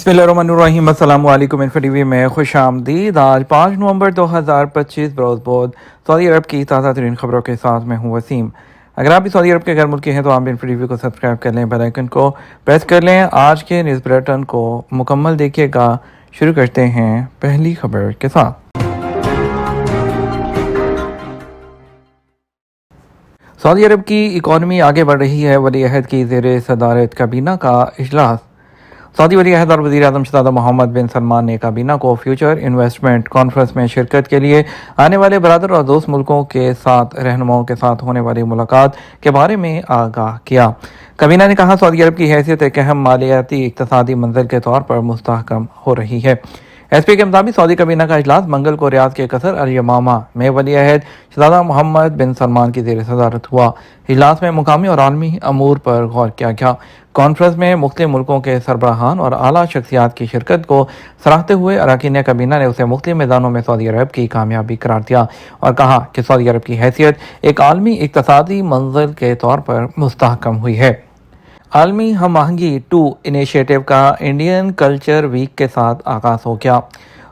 बिस्मिल्लाहिर्रहमानिर्रहीम। अस्सलाम वालेकुम। इन्फो टीवी में खुश आमदीद। आज 5 नवंबर 2025 बरोज़ बहुत सऊदी अरब की ताज़ा तरीन खबरों के साथ मैं हूँ वसीम। अगर आप भी सऊदी अरब के घर मुल्क के हैं तो आप इन्फो टीवी को सब्सक्राइब कर लें, बेल आइकन को प्रेस कर लें। आज के न्यूज़ बुलेटिन को मुकम्मल देखिएगा। शुरू करते हैं पहली खबर के साथ। सऊदी अरब की इकॉनमी आगे बढ़ रही है। वली अहद की ज़ेर सदारत काबीना का इजलास। सऊदी वली अहद और वज़ीर आज़म शहज़ादा मोहम्मद बिन सलमान ने काबीना को फ्यूचर इन्वेस्टमेंट कॉन्फ्रेंस में शिरकत के लिए आने वाले बरादर और दोस्त मुल्कों के साथ रहनुमाओं के साथ होने वाली मुलाकात के बारे में आगाह किया। काबीना ने कहा, सऊदी अरब की हैसियत एक अहम मालियाती इक़्तिसादी मंजिल के तौर पर मुस्तहकम हो रही है। एसपी के मुताबिक सऊदी काबीना का इजलास मंगल को रियाद के कसर अल यमामा में वली अहद शहज़ादा मोहम्मद बिन सलमान की ज़ेर सदारत हुआ। इजलास में मुकामी और आलमी अमूर पर गौर किया गया। कॉन्फ्रेंस में मुख्तलिफ मुल्कों के सरबराहान और आला शख्सियात की शिरकत को सराहते हुए अरकान काबीना ने उसे मुख्तलिफ मैदानों में सऊदी अरब की कामयाबी करार दिया और कहा कि सऊदी अरब की हैसियत एक आलमी इक़्तिसादी मंजिल के तौर पर मुस्तहकम हुई है। आलमी हम आहंगी 2 इनिशिएटिव का इंडियन कल्चर वीक के साथ आगाज़ हो गया।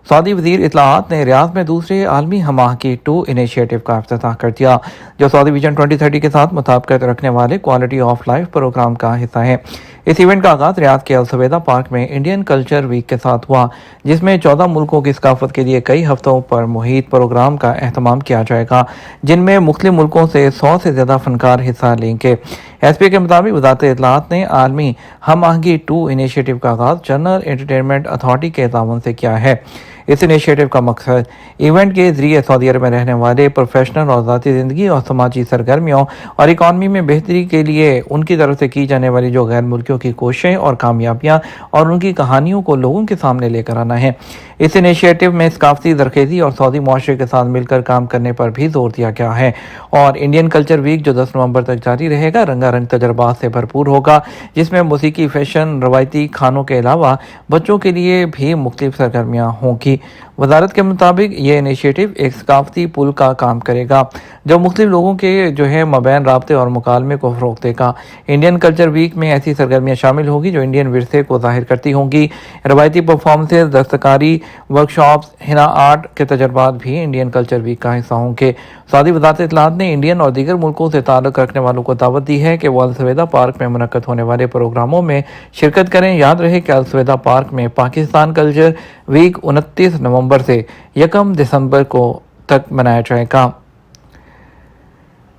सऊदी वज़ीर इत्तलाआत ने रियाद में दूसरे आलमी हम आहंगी 2 इनिशिएटिव का इफ्तिताह कर दिया, जो सऊदी विजन 2030 के साथ मुताबिकत रखने वाले क्वालिटी ऑफ लाइफ प्रोग्राम का हिस्सा है। इस इवेंट का आगाज़ रियाद के अल सवेदा पार्क में इंडियन कल्चर वीक के साथ हुआ, जिसमें 14 मुल्कों की सकाफत के लिए कई हफ्तों पर मुहित प्रोग्राम का एहतमाम किया जाएगा, जिनमें मुख्तलिफ मुल्कों से 100 से ज़्यादा फनकार हिस्सा लेंगे। एसपी के मुताबिक वज़ारत इत्तलाआत ने आलमी हम आहंगी 2 इनिशिएटिव का आगाज़ जनरल एंटरटेनमेंट अथॉरिटी के ताउन से किया है। इस इनिशिएटिव का मकसद इवेंट के ज़रिए सऊदी अरब में रहने वाले प्रोफेशनल और ज़ाती ज़िंदगी और समाजी सरगर्मियों और इकॉनमी में बेहतरी के लिए उनकी तरफ से की जाने वाली जो गैर मुल्कियों की कोशिशें और कामयाबियाँ और उनकी कहानियों को लोगों के सामने लेकर आना है। इस इनिशिएटिव में सकाफती दरखेज़ी और सऊदी मुआशरे के साथ मिलकर काम करने पर भी जोर दिया गया है। और इंडियन कल्चर वीक, जो 10 नवंबर तक जारी रहेगा, रंगारंग तजर्बात से भरपूर होगा, जिसमें मौसीकी, फैशन, रवायती खानों के अलावा बच्चों के लिए भी मुख्तलिफ सरगर्मियाँ होंगी। वजारत के मुताबिक ये इनिशिएटिव एक सकाफती पुल का काम करेगा, जो मुख्तलिफ लोगों के मबैन राब्ते और मुकालमे को फ़रोग़ देगा। इंडियन कल्चर वीक में ऐसी सरगर्मियाँ शामिल होगी जो इंडियन विरसे को ज़ाहिर करती होंगी। रवायती परफॉर्मेंसेज, दस्तकारी, वर्कशॉप्स, हिना आर्ट के तजर्बात भी इंडियन कल्चर वीक का हिस्सा होंगे। सऊदी वज़ारत इत्तलाआत ने इंडियन और दीगर मुल्कों से ताल्लुक़ रखने वालों को दावत दी है कि वो अल सवेदा पार्क में मुनक्कद होने वाले प्रोग्रामों में शिरकत करें। याद रहे कि अल सवेदा पार्क में पाकिस्तान कल्चर वीक 29 नवंबर से 1 दिसंबर को तक मनाया जाएगा।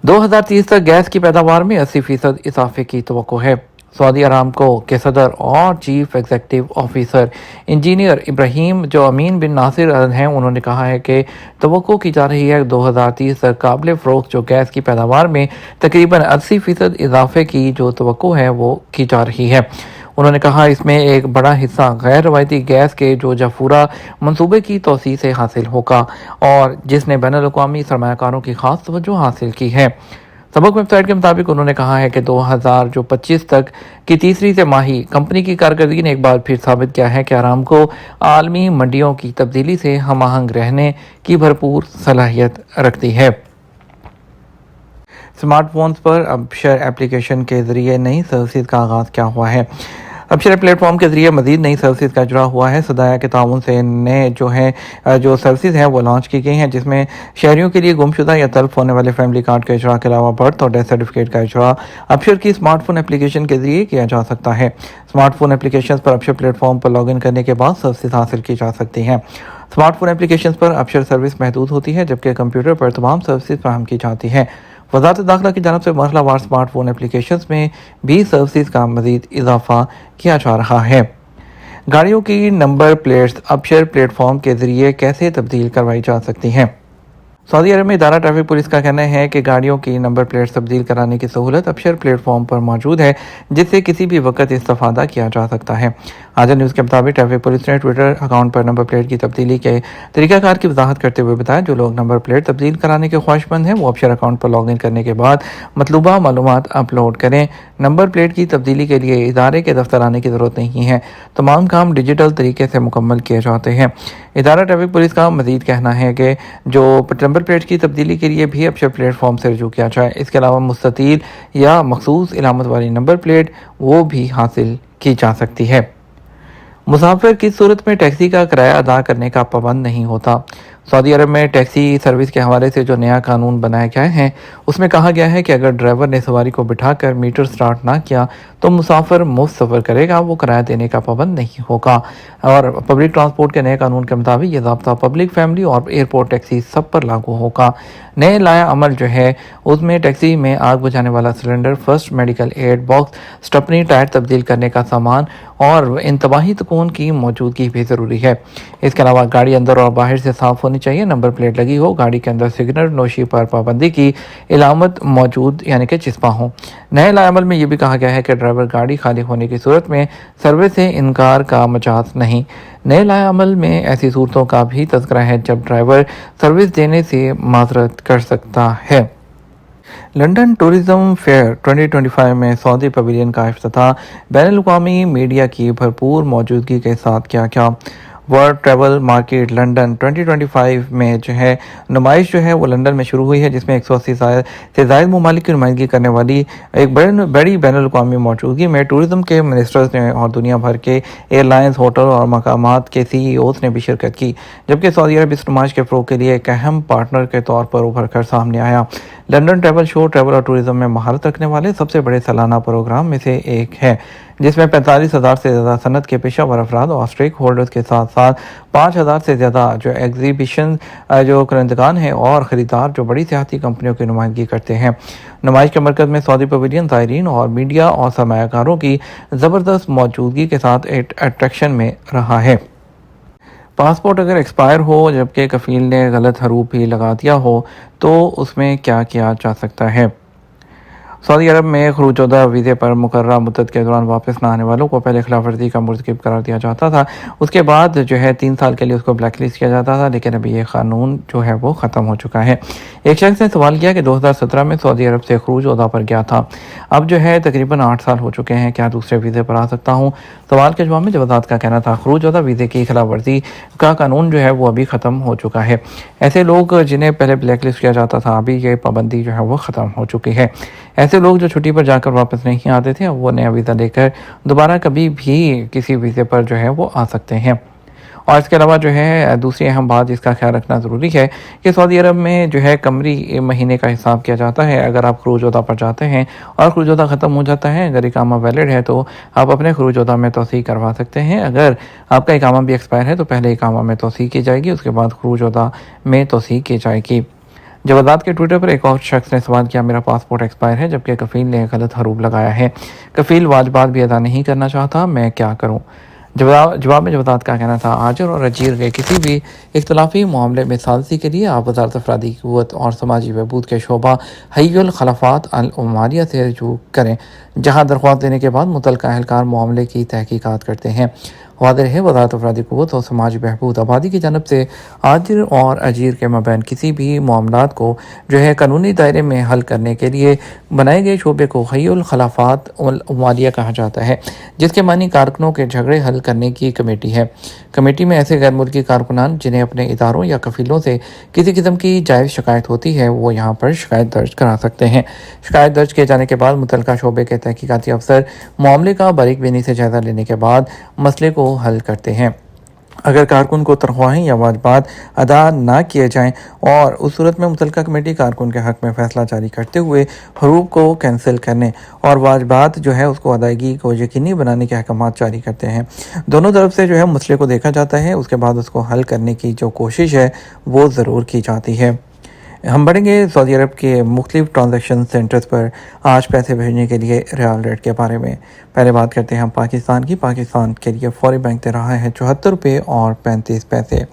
2030 तक गैस की पैदावार में 80% इजाफे की तवक्को है। सऊदी अरामको के सदर और chief executive officer engineer Ibrahim जो अमीन बिन नासिर हैं, उन्होंने कहा है कि तवक्को की जा रही है 2030 तक काबिल फ़रोख्त जो गैस की पैदावार में तकरीबन 80% इजाफे की जो तवक्को है वो की जा रही है। उन्होंने कहा, इसमें एक बड़ा हिस्सा गैर रवायती गैस के जो जफूरा मंसूबे की तोसी से हासिल होगा और जिसने बैनुल अक़वामी सरमायाकारों की खास तवज्जो हासिल की है। सबक वेबसाइट के मुताबिक उन्होंने कहा है कि 2025 तक की तीसरी तिमाही कंपनी की कारकर्दगी ने एक बार फिर साबित किया है कि अरामको आलमी मंडियों की तब्दीली से हम आहंग रहने की भरपूर सलाहियत रखती है। स्मार्टफोन्स पर अबशर एप्लीकेशन के ज़रिए नई सर्विस का आगाज़ किया हुआ है। अबशर प्लेटफॉर्म के ज़रिए मज़ीद नई सर्विस का इजरा हुआ है। सदाया के ताउन से नए जो सर्विस हैं वो लॉन्च की गई हैं, जिसमें शहरियों के लिए गुमशुदा या तलब होने वाले फैमिली कार्ड के इजरा के अलावा बर्थ और डेथ सर्टिफिकेट का इजरा अबशर की स्मार्टफोन एप्लीकेशन के ज़रिए किया जा सकता है। स्मार्टफोन एप्लीकेशन पर अबशर प्लेटफॉर्म पर लॉगिन करने के बाद सर्विस हासिल की जा सकती हैं। स्मार्टफोन एप्लीकेशन पर अबशर सर्विस महदूद होती है, जबकि कंप्यूटर पर तमाम सर्विस फराहम की जाती हैं। वज़ारत दाखिला की जानिब से मरहलावार स्मार्टफोन एप्लीकेशंस में भी सर्विस का मज़ीद इजाफा किया जा रहा है। गाड़ियों की नंबर प्लेट्स अबशर प्लेटफॉर्म के ज़रिए कैसे तब्दील करवाई जा सकती हैं। सऊदी अरब में इदारा ट्रैफिक पुलिस का कहना है कि गाड़ियों की नंबर प्लेट्स तब्दील कराने की सहूलत अबशर प्लेटफॉर्म पर मौजूद है, जिससे किसी भी वक्त इस्तेफादा किया जा सकता है। आज़ाद न्यूज़ के मुताबिक ट्रैफिक पुलिस ने ट्विटर अकाउंट पर नंबर प्लेट की तब्दीली के तरीक़ाकार की वजाहत करते हुए बताया, जो लोग नंबर प्लेट तब्दील कराने के ख्वाहिशमंद हैं वो अबशर अकाउंट पर लॉगिन करने के बाद मतलूबा मालूमात अपलोड करें। नंबर प्लेट की तब्दीली के लिए इदारे के दफ्तर आने की ज़रूरत नहीं है, तमाम काम डिजिटल तरीके से मुकम्मल किए जाते हैं। इदारा ट्रैफिक पुलिस का मज़ीद कहना है कि जो नंबर प्लेट की तब्दीली के लिए भी अबशर प्लेटफॉर्म से रजू किया जाए। इसके अलावा मुस्ततील या मखसूस इलामत वाली नंबर प्लेट वो भी हासिल की जा सकती है। मुसाफिर की सूरत में टैक्सी का किराया अदा करने का पाबंद नहीं होता। सऊदी अरब में टैक्सी सर्विस के हवाले से जो नया कानून बनाए गए हैं उसमें कहा गया है कि अगर ड्राइवर ने सवारी को बिठाकर मीटर स्टार्ट ना किया तो मुसाफिर मुफ्त सफ़र करेगा, वो किराया देने का पाबंद नहीं होगा। और पब्लिक ट्रांसपोर्ट के नए कानून के मुताबिक ये ज़ाब्ता पब्लिक, फैमिली और एयरपोर्ट टैक्सी सब पर लागू होगा। नए लाया अमल जो है उसमें टैक्सी में आग बुझाने वाला cylinder, first medical aid box, stepney, tyre तब्दील करने का सामान और इंतबाही तकून की मौजूदगी भी ज़रूरी है। इसके अलावा गाड़ी अंदर और बाहर से साफ़ होनी चाहिए, नंबर प्लेट लगी हो, गाड़ी के अंदर सिग्नल नोशी पर पाबंदी की इलामत मौजूद यानी कि चिस्पा हो। नए लाएमल में यह भी कहा गया है कि ड्राइवर गाड़ी खाली होने की सूरत में सर्विस से इनकार का मजाज नहीं। नए लाएमल में ऐसी सूरतों का भी तज़किरा है जब ड्राइवर सर्विस देने से माजरत कर सकता है। लंदन टूरिज्म फेयर 2025 में सऊदी पवेलियन का इफ्तिताह बैनुल-अक़वामी मीडिया की भरपूर मौजूदगी के साथ किया गया। वर्ल्ड ट्रैवल मार्केट लंदन 2025 में जो है नुमाइश जो है वो लंदन में शुरू हुई है, जिसमें 180 से ज़ायद ममालिक की नुमाइंदगी करने वाली एक बड़ी बैनुल-अक़वामी मौजूदगी में टूरिज़म के मिनिस्टर्स ने और दुनिया भर के एयरलाइंस, होटल और मकामात के CEOs ने भी शिरकत की। जबकि सऊदी अरब इस नुमाइश के फ़रोग़ के लिए एक अहम पार्टनर के तौर पर उभर कर सामने आया। लंदन ट्रैवल शो ट्रैवल और टूरिज़्म में महारत रखने वाले सबसे बड़े सालाना प्रोग्राम में से एक है, जिसमें 45,000 से ज़्यादा सनत के पेशेवर अफराद और स्टेक होल्डर्स के साथ साथ 5,000 से ज़्यादा जो एग्जीबिशन जो करंदगान हैं और ख़रीदार जो बड़ी सियाहती कंपनियों की नुमाइंदगी करते हैं। नुमाइश के मरकज़ में सऊदी पवेलियन ज़ायरीन और मीडिया और सरमायाकारों की ज़बरदस्त मौजूदगी के साथ एक अट्रैक्शन में रहा है। पासपोर्ट अगर एक्सपायर हो जबकि कफ़ील ने गलत हरूफ भी लगा दिया हो तो उसमें क्या किया जा सकता है। सऊदी अरब में खरूज-ओ-दा वीज़े पर मुकर्ररा मुद्दत के दौरान वापस न आने वालों को पहले खिलाफ वर्जी का मुर्तकिब करार दिया जाता था, उसके बाद जो है 3 साल के लिए उसको ब्लैक लिस्ट किया जाता था, लेकिन अभी ये कानून जो है वो ख़त्म हो चुका है। एक शख्स ने सवाल किया कि 2017 में सऊदी अरब से खरूज-ओ-दा पर गया था, अब जो है तकरीबन 8 साल हो चुके हैं, क्या दूसरे वीज़े पर आ सकता हूँ? सवाल के जवाब में जवादात का कहना था खरूज-ओ-दा वीज़े की खिलाफ वर्जी का कानून जो है वो अभी ख़त्म हो चुका है। ऐसे लोग जिन्हें पहले ब्लैक लिस्ट किया जाता था, अभी ये पाबंदी जो है वो ख़त्म हो चुकी है। ऐसे लोग जो छुट्टी पर जाकर वापस नहीं आते थे, अब वो नया वीज़ा लेकर दोबारा कभी भी किसी वीज़े पर जो है वो आ सकते हैं। और इसके अलावा जो है दूसरी अहम बात जिसका ख्याल रखना ज़रूरी है कि सऊदी अरब में जो है कमरी महीने का हिसाब किया जाता है। अगर आप खरूज-ओ-दा पर जाते हैं और खरूज-ओ-दा ख़त्म हो जाता है, अगर इकामा वैलिड है तो आप अपने खरूज-ओ-दा में तौसीक़ करवा सकते हैं। अगर आपका इकामा भी एक्सपायर है तो पहले इकामा में तौसीक़ की जाएगी, उसके बाद खरूज-ओ-दा में तौसीक़ की जाएगी। जवादात के ट्विटर पर एक और शख्स ने सवाल किया, मेरा पासपोर्ट एक्सपायर है जबकि कफ़ील ने गलत हरूफ लगाया है, कफ़ील वाजबात भी अदा नहीं करना चाहता, मैं क्या करूं? जवाब में जवादात का कहना था, आजर और अजीर के किसी भी इख्तलाफी मामले में सालसी के लिए आप वज़ारत अफरादी क़ुव्वत और समाजी बहबूद के शोबा हय्युल खलफ़ात अल उमारिया से रजू करें, जहाँ दरख्वास्त देने के बाद मुतल्लिक़ा अहलकार मामले की तहकीकात करते हैं। वाज़ेह है, वज़ारत अफरादी क़ुव्वत और समाजी बहबूद आबादी की जानब से आजिर और अजीर के मबैन किसी भी मामलात को जो है कानूनी दायरे में हल करने के लिए बनाए गए शोबे को हय्युल खलफ़ात अल उमारिया कहा जाता है, जिसके मानी कारकुनों के झगड़े हल करने की कमेटी है। कमेटी में ऐसे गैर मुल्की कारकुनान जिन्हें अपने इदारों या कफ़ीलों से किसी किस्म की जायज़ शिकायत होती है, वो यहाँ पर शिकायत दर्ज करा सकते हैं। शिकायत दर्ज किए जाने के बाद मुतल्लिक़ा शोबे के तहकीकाती अफसर मामले का बारीक बीनी से जायज़ा लेने के बाद मसले को हल करते हैं। अगर कारकुन को तनख्वाहें या वाजबात अदा ना किए जाएं और उस सूरत में मुतल्लिक़ा कमेटी कारकुन के हक़ में फ़ैसला जारी करते हुए हरूफ को कैंसिल करने और वाजबात जो है उसको अदायगी को यकीनी बनाने के अहकामात जारी करते हैं। दोनों तरफ से जो है मसले को देखा जाता है, उसके बाद उसको हल करने की जो कोशिश है वो ज़रूर की जाती है। हम बढ़ेंगे सऊदी अरब के मुख्तलिफ ट्रांजैक्शन सेंटर्स पर आज पैसे भेजने के लिए रियाल रेट के बारे में। पहले बात करते हैं हम पाकिस्तान की। पाकिस्तान के लिए फौरी बैंक दे रहा है 74 रुपये और 35 पैसे।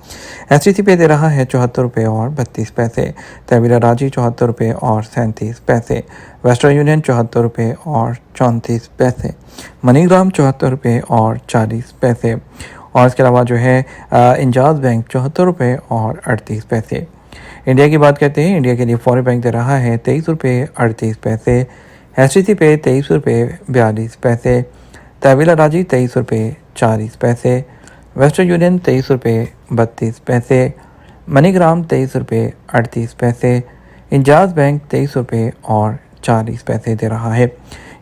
STC पे दे रहा है 74 रुपये और 32 पैसे। तहवील राजी 74 रुपये और 37 पैसे। वेस्टर्न यूनियन 74 रुपये और 34 पैसे। मनीग्राम 74 रुपये और 40 पैसे। और इसके अलावा जो है इंजाज बैंक 74 रुपये और 38 पैसे। इंडिया की बात करते हैं। इंडिया के लिए फॉरेन बैंक दे रहा है 23 रुपये 38 पैसे। STC पे 23 रुपये 42 पैसे। तहवील राजी 23 रुपये 40 पैसे। वेस्टर्न यूनियन 23 रुपये 32 पैसे। मनीग्राम 23 रुपये 38 पैसे। इंजाज बैंक 23 रुपये और 40 पैसे दे रहा है।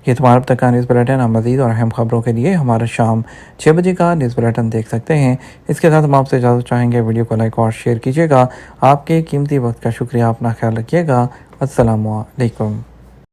یہ تمہارا اب تک کا نیوز بلیٹن. آپ مزید اور اہم خبروں کے لیے ہمارا شام 6 بجے کا نیوز بلیٹن دیکھ سکتے ہیں. اس کے ساتھ ہم آپ سے اجازت چاہیں گے. ویڈیو کو لائک اور شیئر کیجیے گا. آپ کے قیمتی وقت کا شکریہ. اپنا خیال رکھیے گا. السلام علیکم.